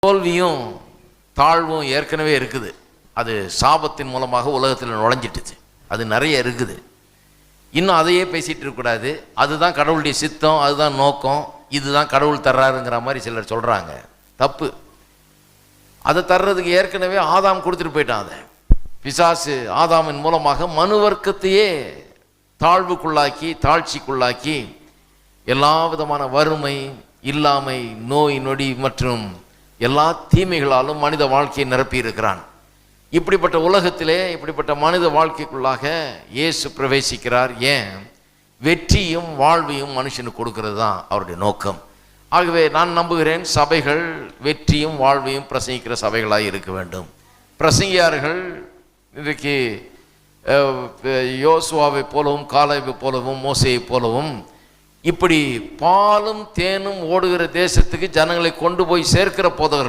தோல்வியும் தாழ்வும் ஏற்கனவே இருக்குது. அது சாபத்தின் மூலமாக உலகத்தில் நுழைஞ்சிட்டுச்சு. அது நிறைய இருக்குது. இன்னும் அதையே பேசிகிட்டு இருக்கக்கூடாது. அதுதான் கடவுளுடைய சித்தம், அதுதான் நோக்கம், இதுதான் கடவுள் தர்றாருங்கிற மாதிரி சிலர் சொல்கிறாங்க. தப்பு. அதை தர்றதுக்கு ஏற்கனவே ஆதாம் கொடுத்துட்டு போயிட்டான். அதை பிசாசு ஆதாமின் மூலமாக மனு வர்க்கத்தையே தாழ்வுக்குள்ளாக்கி தாழ்ச்சிக்குள்ளாக்கி எல்லா விதமான வறுமை, இல்லாமை, நோய் நொடி மற்றும் எல்லா தீமைகளாலும் மனித வாழ்க்கையை நிரப்பி இருக்கிறான். இப்படிப்பட்ட உலகத்திலே இப்படிப்பட்ட மனித வாழ்க்கைக்குள்ளாக இயேசு பிரவேசிக்கிறார். ஏன்? வெற்றியும் வாழ்வையும் மனுஷனுக்கு கொடுக்கறது தான் அவருடைய நோக்கம். ஆகவே நான் நம்புகிறேன், சபைகள் வெற்றியும் வாழ்வையும் பிரசங்கிக்கிற சபைகளாக இருக்க வேண்டும். பிரசங்கியார்கள் இன்றைக்கு யோசுவாவை போலவும் காலேபை போலவும் மோசேயை போலவும் இப்படி பாலும் தேனும் ஓடுகிற தேசத்துக்கு ஜனங்களை கொண்டு போய் சேர்க்கிற போதகர்கள்